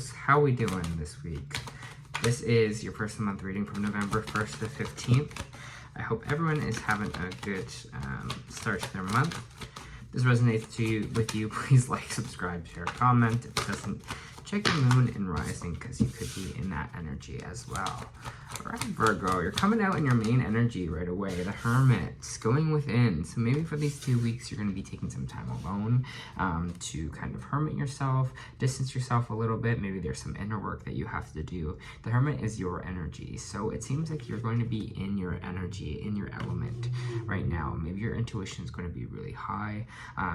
Virgos, how we doing this week? This is your first month reading from November 1st to 15th. I hope everyone is having a good start to their month. If this resonates with you, please like, subscribe, share, comment. If it doesn't, check your moon and rising because you could be in that energy as well. All right, Virgo, you're coming out in your main energy right away. The Hermit, going within. So maybe for these 2 weeks, you're going to be taking some time alone to kind of hermit yourself, distance yourself a little bit. Maybe there's some inner work that you have to do. The Hermit is your energy. So it seems like you're going to be in your energy, in your element right now. Maybe your intuition is going to be really high.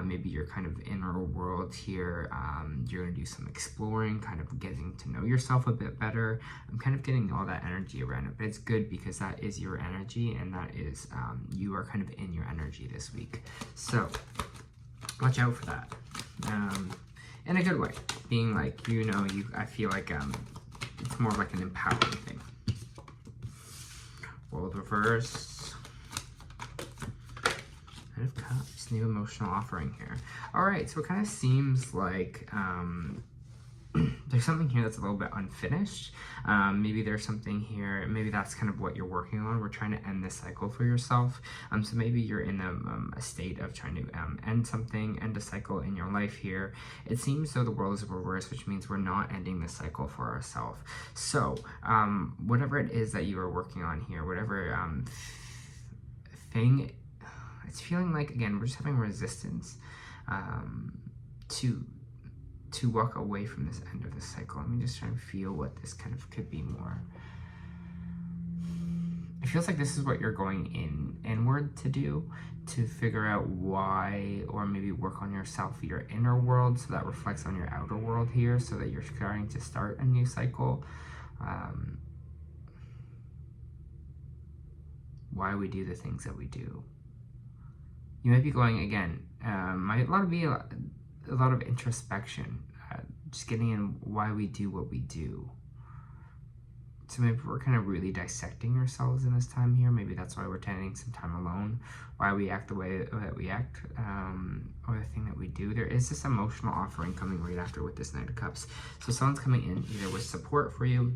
Maybe your kind of inner world here, you're going to do some exploring, kind of getting to know yourself a bit better. I'm kind of getting all that energy around it, but it's good because that is your energy, and that is you are kind of in your energy this week. So watch out for that in a good way, being like, I feel like it's more like an empowering thing. World reverse, Knight of Cups, new emotional offering here. All right, so it kind of seems like there's something here that's a little bit unfinished. Maybe there's something here, maybe that's kind of what you're working on. We're trying to end this cycle for yourself. So maybe you're in a state of trying to end something, end a cycle in your life here. It seems though the world is reversed, which means we're not ending this cycle for ourselves. So whatever it is that you are working on here, whatever thing, it's feeling like, again, we're just having resistance to walk away from this end of the cycle. Let me just try and feel what this kind of could be more. It feels like this is what you're going inward to do, to figure out why, or maybe work on yourself, your inner world, so that reflects on your outer world here, so that you're starting to start a new cycle. Why we do the things that we do. You might be going, again, might be a lot of introspection, just getting in why we do what we do. So maybe we're kind of really dissecting ourselves in this time here. Maybe that's why we're taking some time alone, why we act the way that we act, or the thing that we do. There is this emotional offering coming right after with this Knight of Cups. So someone's coming in either with support for you,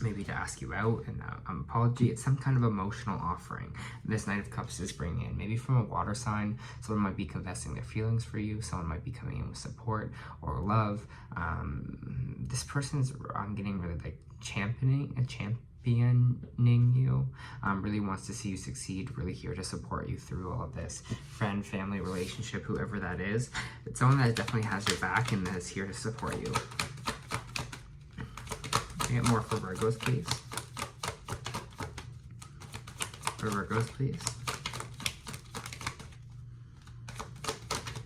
maybe to ask you out, an apology. It's some kind of emotional offering this Knight of Cups is bringing in. Maybe from a water sign, someone might be confessing their feelings for you. Someone might be coming in with support or love. This person's, I'm getting really like championing you, really wants to see you succeed, really here to support you through all of this. Friend, family, relationship, whoever that is. It's someone that definitely has your back and that is here to support you. Get more for Virgos, please. For Virgos, please.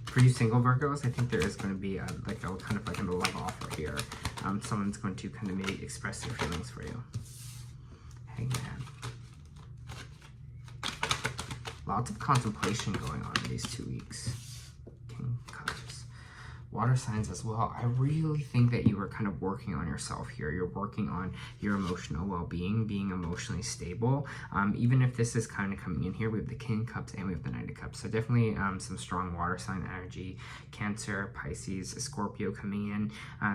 For you single Virgos, I think there is going to be kind of like a love offer here. Someone's going to kind of maybe express their feelings for you. Hangman. Lots of contemplation going on in these 2 weeks. King of Cups. Water signs as well. I really think that you are kind of working on yourself here. You're working on your emotional well-being, being emotionally stable. Even if this is kind of coming in here, we have the King of Cups and we have the Knight of Cups. So definitely some strong water sign energy. Cancer, Pisces, Scorpio coming in,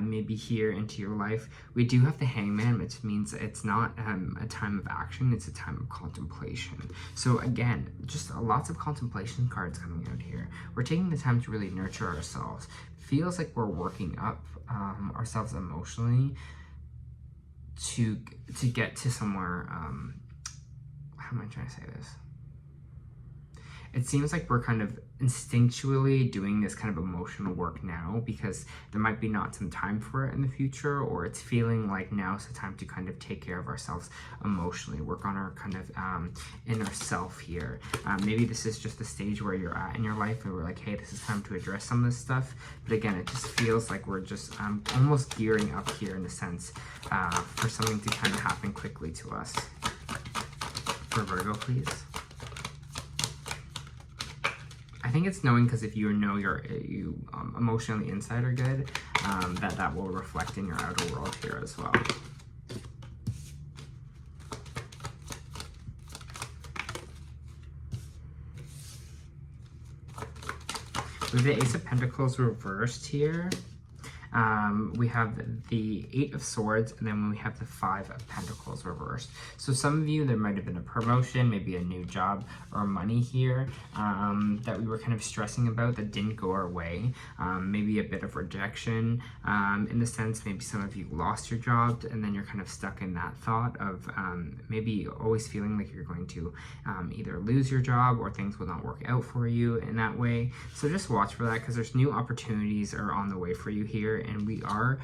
maybe here into your life. We do have the Hangman, which means it's not a time of action, it's a time of contemplation. So again, just lots of contemplation cards coming out here. We're taking the time to really nurture ourselves. Feels like we're working up ourselves emotionally to get to somewhere. How am I trying to say this? It seems like we're kind of instinctually doing this kind of emotional work now because there might be not some time for it in the future, or it's feeling like now's the time to kind of take care of ourselves emotionally, work on our kind of inner self here. Maybe this is just the stage where you're at in your life and we're like, hey, this is time to address some of this stuff. But again, it just feels like we're just almost gearing up here in a sense for something to kind of happen quickly to us. For Virgo, please. I think it's knowing, because if you know you emotionally inside are good, that will reflect in your outer world here as well. We have the Ace of Pentacles reversed here. We have the 8 of Swords, and then we have the 5 of Pentacles reversed. So some of you, there might have been a promotion, maybe a new job or money here that we were kind of stressing about that didn't go our way. Maybe a bit of rejection in the sense, maybe some of you lost your job and then you're kind of stuck in that thought of maybe always feeling like you're going to either lose your job or things will not work out for you in that way. So just watch for that, because there's new opportunities are on the way for you here, and we are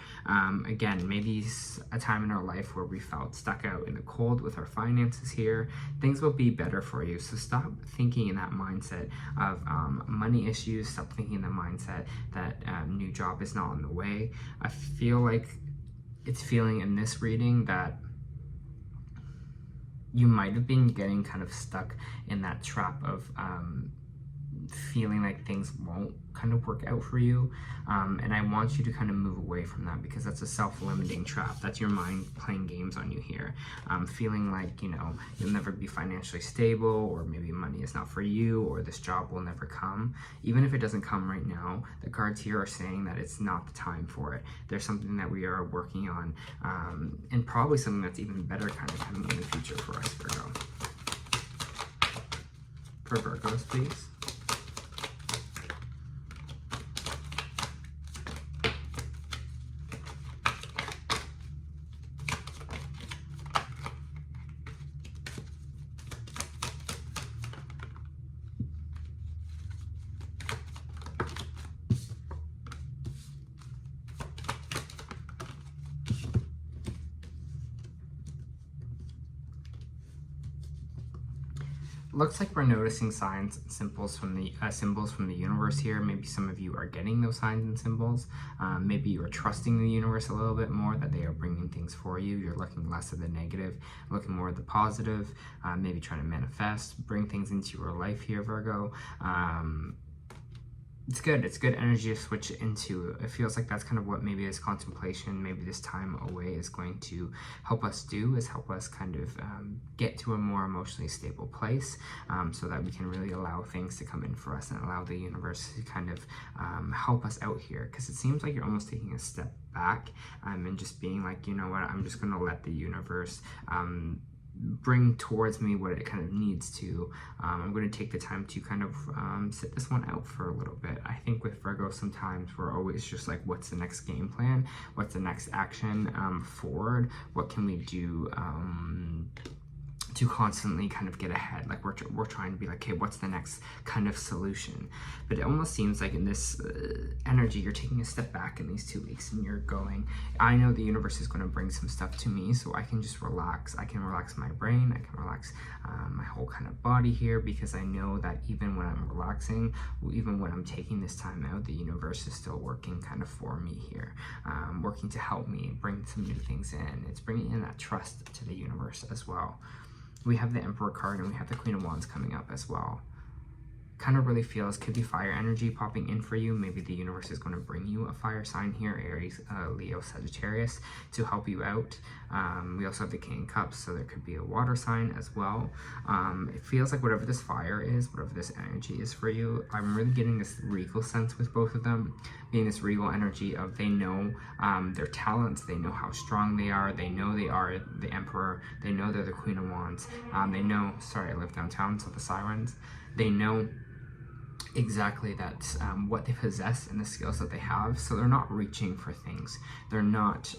again, maybe a time in our life where we felt stuck out in the cold with our finances here. Things will be better for you, so stop thinking in that mindset of money issues. Stop thinking in the mindset that new job is not on the way. I feel like it's feeling in this reading that you might have been getting kind of stuck in that trap of feeling like things won't kind of work out for you, and I want you to kind of move away from that, because that's a self-limiting trap. That's your mind playing games on you here, feeling like, you know, you'll never be financially stable, or maybe money is not for you, or this job will never come. Even if it doesn't come right now, the cards here are saying that it's not the time for it. There's something that we are working on, and probably something that's even better kind of coming in the future for us, Virgo. For Virgos, please. Looks like we're noticing signs and symbols from the universe here. Maybe some of you are getting those signs and symbols. Maybe you are trusting the universe a little bit more, that they are bringing things for you. You're looking less at the negative, looking more at the positive, maybe trying to manifest, bring things into your life here, Virgo. It's good. It's good energy to switch into. It feels like that's kind of what maybe this contemplation, maybe this time away is going to help us do, is help us kind of get to a more emotionally stable place, so that we can really allow things to come in for us and allow the universe to kind of help us out here. Because it seems like you're almost taking a step back and just being like, you know what, I'm just going to let the universe bring towards me what it kind of needs to. I'm going to take the time to kind of sit this one out for a little bit. I think with Virgo, sometimes we're always just like, what's the next game plan? What's the next action forward? What can we do to constantly kind of get ahead? Like we're trying to be like, okay, what's the next kind of solution? But it almost seems like in this energy, you're taking a step back in these 2 weeks and you're going, I know the universe is going to bring some stuff to me, so I can just relax. I can relax my brain. I can relax my whole kind of body here, because I know that even when I'm relaxing, even when I'm taking this time out, the universe is still working kind of for me here, working to help me bring some new things in. It's bringing in that trust to the universe as well. We have the Emperor card and we have the Queen of Wands coming up as well. Kind of really feels, could be fire energy popping in for you. Maybe the universe is going to bring you a fire sign here, Aries, Leo, Sagittarius, to help you out. We also have the King of Cups, so there could be a water sign as well. It feels like whatever this fire is, whatever this energy is for you, I'm really getting this regal sense with both of them, being this regal energy of they know their talents, they know how strong they are, they know they are the Emperor, they know they're the Queen of Wands, they know, sorry, I live downtown, so the sirens, they know exactly that's what they possess and the skills that they have. So they're not reaching for things. They're not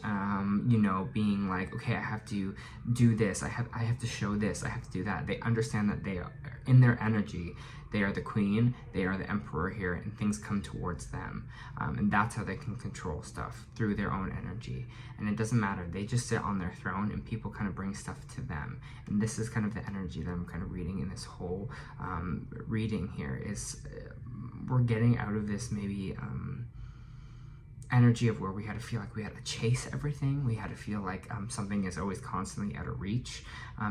you know, being like, okay, I have to do this, I have to show this, I have to do that. They understand that they are in their energy, they are the queen, they are the emperor here, and things come towards them, and that's how they can control stuff, through their own energy. And it doesn't matter, they just sit on their throne and people kind of bring stuff to them. And this is kind of the energy that I'm kind of reading in this whole reading here, is we're getting out of this maybe energy of where we had to feel like we had to chase everything. We had to feel like something is always constantly out of reach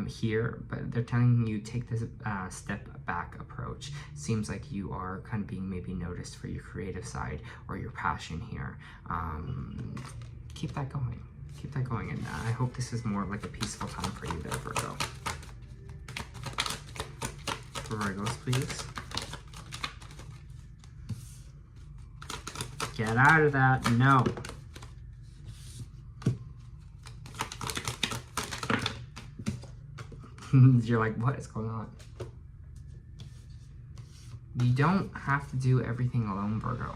here, but they're telling you take this step back approach. Seems like you are kind of being maybe noticed for your creative side or your passion here. Keep that going. Keep that going, and I hope this is more like a peaceful time for you there, Virgo. For Virgos, please. Get out of that. No. You're like, what is going on? You don't have to do everything alone, Virgo.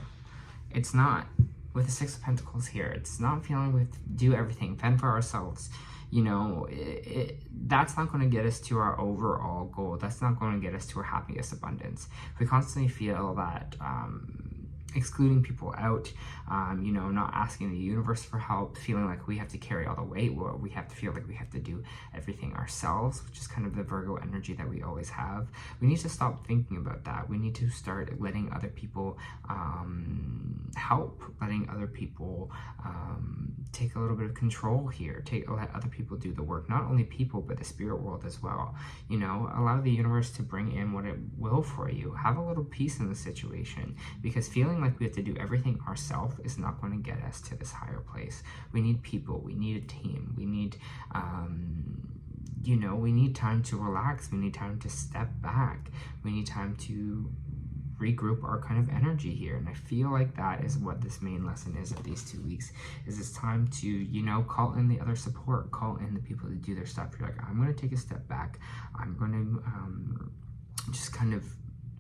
It's not. With the Six of Pentacles here, it's not feeling we have to do everything, fend for ourselves. You know, that's not going to get us to our overall goal. That's not going to get us to our happiness, abundance. If we constantly feel that excluding people out, you know, not asking the universe for help, feeling like we have to carry all the weight, or we have to feel like we have to do everything ourselves, which is kind of the Virgo energy that we always have. We need to stop thinking about that. We need to start letting other people help, letting other people take a little bit of control here, let other people do the work, not only people, but the spirit world as well. You know, allow the universe to bring in what it will for you. Have a little peace in the situation, because feeling like we have to do everything ourselves is not going to get us to this higher place. We need people, we need a team, we need you know, we need time to relax, we need time to step back, we need time to regroup our kind of energy here. And I feel like that is what this main lesson is of these 2 weeks, is it's time to, you know, call in the other support, call in the people to do their stuff. You're like, I'm going to take a step back, I'm going to just kind of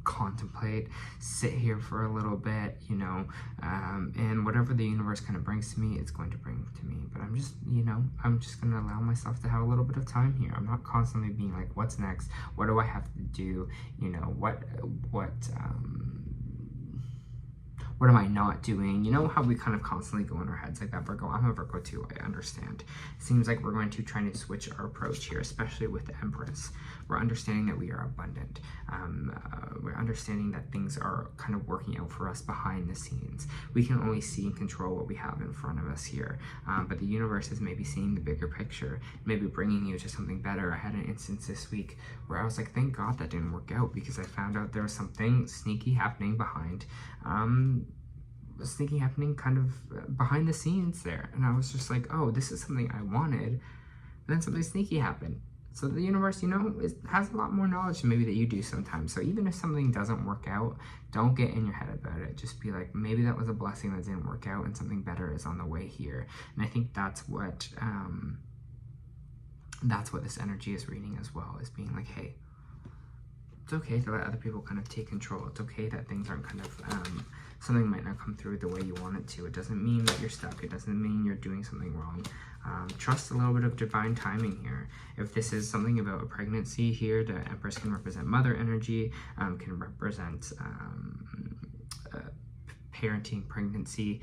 contemplate, sit here for a little bit, you know, and whatever the universe kind of brings to me, it's going to bring to me. But I'm just, you know, I'm just going to allow myself to have a little bit of time here. I'm not constantly being like, what's next? What do I have to do? You know, what am I not doing? You know how we kind of constantly go in our heads like that, Virgo? I'm a Virgo too, I understand. It seems like we're going to try to switch our approach here, especially with the Empress. We're understanding that we are abundant. We're understanding that things are kind of working out for us behind the scenes. We can only see and control what we have in front of us here. But the universe is maybe seeing the bigger picture, maybe bringing you to something better. I had an instance this week where I was like, thank God that didn't work out, because I found out there was something sneaky happening behind kind of behind the scenes there. And I was just like, oh, this is something I wanted. And then something sneaky happened. So the universe, you know, has a lot more knowledge maybe that you do sometimes. So even if something doesn't work out, don't get in your head about it. Just be like, maybe that was a blessing that didn't work out and something better is on the way here. And I think that's what this energy is reading as well, is being like, hey, it's okay to let other people kind of take control. It's okay that things aren't kind of, something might not come through the way you want it to. It doesn't mean that you're stuck. It doesn't mean you're doing something wrong. Trust a little bit of divine timing here. If this is something about a pregnancy here, the Empress can represent mother energy, can represent parenting, pregnancy.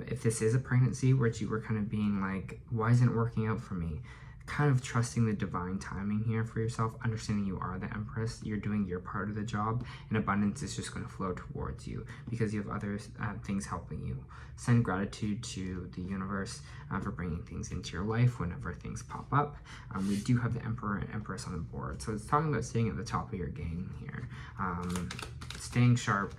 If this is a pregnancy where you were kind of being like, why isn't it working out for me? Kind of trusting the divine timing here for yourself, understanding you are the Empress, you're doing your part of the job, and abundance is just going to flow towards you because you have other things helping you. Send gratitude to the universe for bringing things into your life whenever things pop up. We do have the Emperor and Empress on the board, so it's talking about staying at the top of your game here, staying sharp.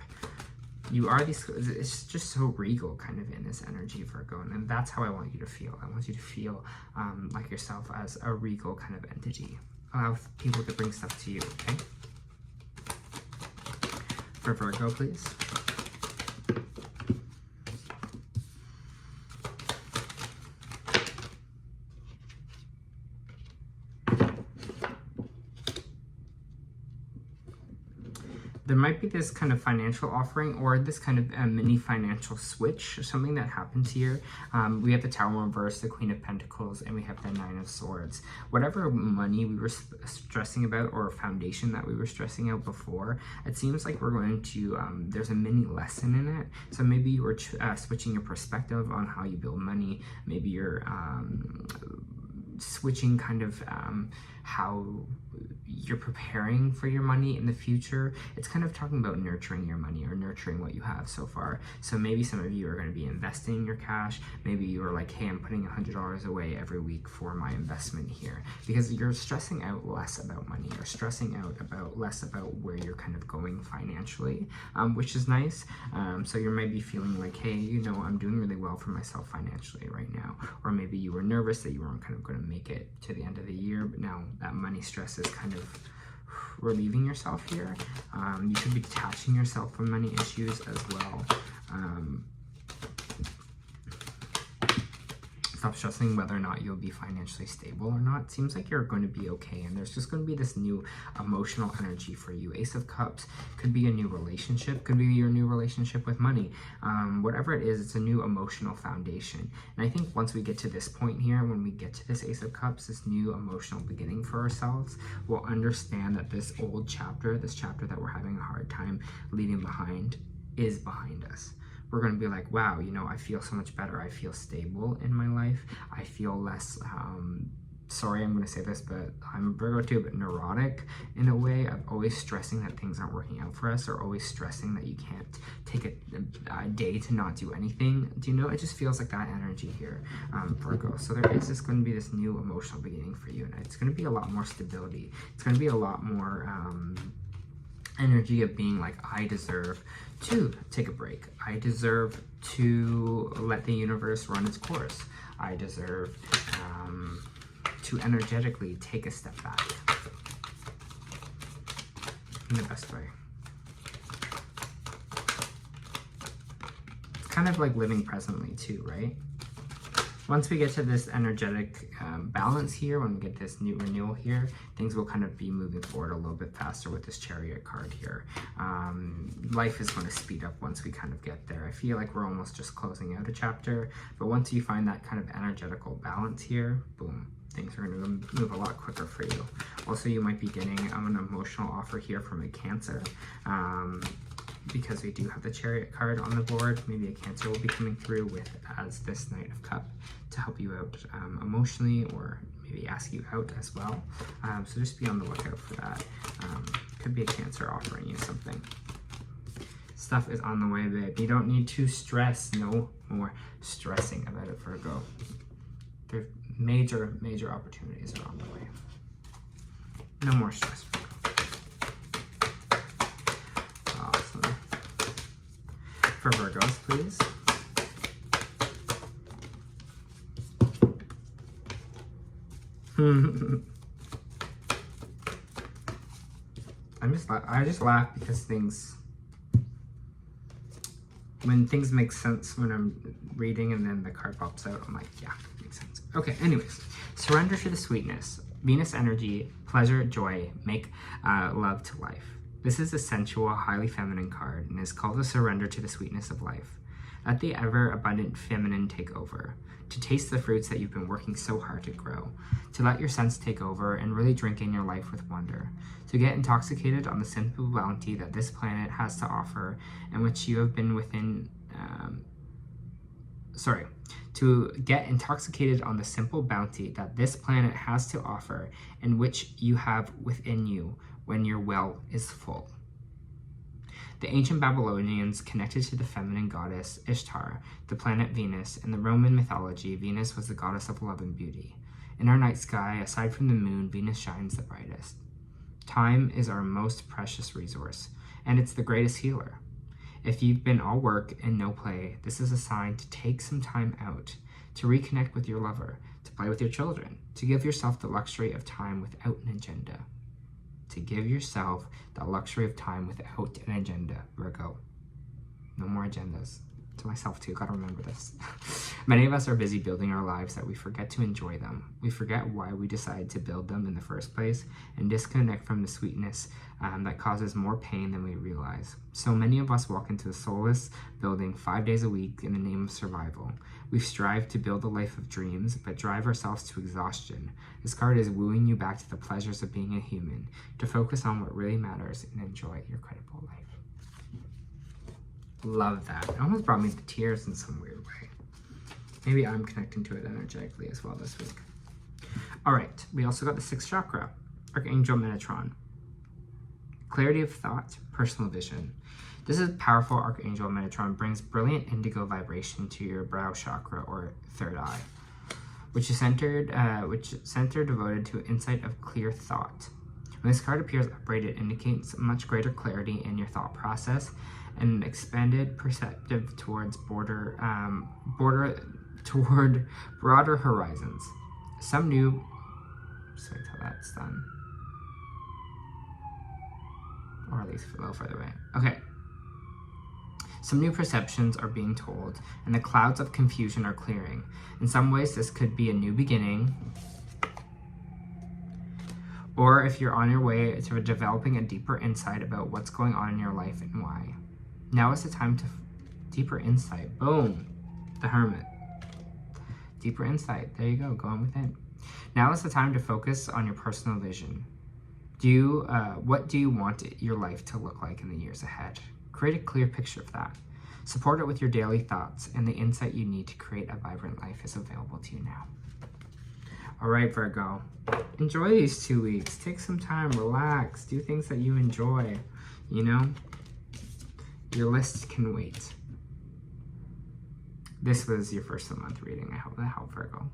You are these, it's just so regal kind of in this energy, Virgo, and that's how I want you to feel. I want you to feel like yourself as a regal kind of entity. Allow people to bring stuff to you, okay? For Virgo, please. There might be this kind of financial offering or this kind of mini financial switch, something that happens here. We have the Tower in reverse, the Queen of Pentacles, and we have the Nine of Swords. Whatever money we were stressing about or foundation that we were stressing out before, it seems like we're going to, there's a mini lesson in it. So maybe you were switching your perspective on how you build money. Maybe you're switching kind of how you're preparing for your money in the future. It's kind of talking about nurturing your money or nurturing what you have so far. So maybe some of you are going to be investing your cash. Maybe you are like, hey, I'm putting $100 away every week for my investment here, because you're stressing out less about money. You're stressing out about less about where you're kind of going financially, which is nice. So you might be feeling like, hey, you know, I'm doing really well for myself financially right now. Or maybe you were nervous that you weren't kind of going to make it to the end of the year, but now that money stress is kind of relieving yourself here. You should be detaching yourself from money issues as well. Stop stressing whether or not you'll be financially stable or not. It seems like you're going to be okay, and there's just going to be this new emotional energy for you. Ace of Cups could be a new relationship, could be your new relationship with money. Whatever it is, it's a new emotional foundation. And I think once we get to this point here, when we get to this Ace of Cups, this new emotional beginning for ourselves, we'll understand that this old chapter, this chapter that we're having a hard time leaving behind, is behind us. We're going to be like, wow, you know, I feel so much better. I feel stable in my life. I feel less, sorry, I'm going to say this, but I'm a Virgo too, but neurotic in a way of always stressing that things aren't working out for us, or always stressing that you can't take a day to not do anything. Do you know, it just feels like that energy here, Virgo. So there is just going to be this new emotional beginning for you, and it's going to be a lot more stability. It's going to be a lot more energy of being like, I deserve to take a break. I deserve to let the universe run its course. I deserve to energetically take a step back in the best way. It's kind of like living presently too, right? Once we get to this energetic balance here, when we get this new renewal here, things will kind of be moving forward a little bit faster with this Chariot card here. Life is going to speed up once we kind of get there. I feel like we're almost just closing out a chapter, but once you find that kind of energetical balance here, boom, things are going to move a lot quicker for you. Also, you might be getting an emotional offer here from a Cancer. Because we do have the Chariot card on the board, maybe a Cancer will be coming through with as this Knight of Cup to help you out emotionally, or maybe ask you out as well. So just be on the lookout for that. Could be a Cancer offering you something. Stuff is on the way, babe. You don't need to stress. No more stressing about it, Virgo. There's major opportunities are on the way. No more stress, Virgo. For Virgos, please. I just laugh because when things make sense when I'm reading and then the card pops out, I'm like, yeah, makes sense. Okay, anyways, surrender to the sweetness. Venus energy, pleasure, joy, make love to life. This is a sensual, highly feminine card and is called a surrender to the sweetness of life. Let the ever-abundant feminine take over, to taste the fruits that you've been working so hard to grow, to let your sense take over and really drink in your life with wonder, to get intoxicated on the simple bounty that this planet has to offer and which you have been within, to get intoxicated on the simple bounty that this planet has to offer and which you have within you when your well is full. The ancient Babylonians connected to the feminine goddess Ishtar, the planet Venus. In the Roman mythology, Venus was the goddess of love and beauty. In our night sky, aside from the moon, Venus shines the brightest. Time is our most precious resource, and it's the greatest healer. If you've been all work and no play, this is a sign to take some time out, to reconnect with your lover, to play with your children, to give yourself the luxury of time without an agenda. To give yourself the luxury of time without an agenda, Virgo. No more agendas. To myself too, gotta remember this. Many of us are busy building our lives that we forget to enjoy them. We forget why we decided to build them in the first place and disconnect from the sweetness that causes more pain than we realize. So many of us walk into a soulless building 5 days a week in the name of survival. We strive to build a life of dreams, but drive ourselves to exhaustion. This card is wooing you back to the pleasures of being a human, to focus on what really matters and enjoy your credible life. Love that. It almost brought me to tears in some weird way. Maybe I'm connecting to it energetically as well this week. All right, we also got the 6th chakra, Archangel Metatron. Clarity of thought, personal vision. This is powerful. Archangel Metatron brings brilliant indigo vibration to your brow chakra or third eye, which is center devoted to insight of clear thought. When this card appears upright, it indicates much greater clarity in your thought process and an expanded perspective towards broader horizons. Some new, just wait till that's done. Or at least a little further away. Okay. Some new perceptions are being told, and the clouds of confusion are clearing. In some ways, this could be a new beginning, or if you're on your way to developing a deeper insight about what's going on in your life and why. Now is the time to deeper insight. Boom. The Hermit. Deeper insight. There you go. Go on within. Now is the time to focus on your personal vision. What do you want your life to look like in the years ahead? Create a clear picture of that. Support it with your daily thoughts, and the insight you need to create a vibrant life is available to you now. All right, Virgo. Enjoy these 2 weeks. Take some time, relax, do things that you enjoy. You know, your list can wait. This was your first of the month reading. I hope that helped, Virgo.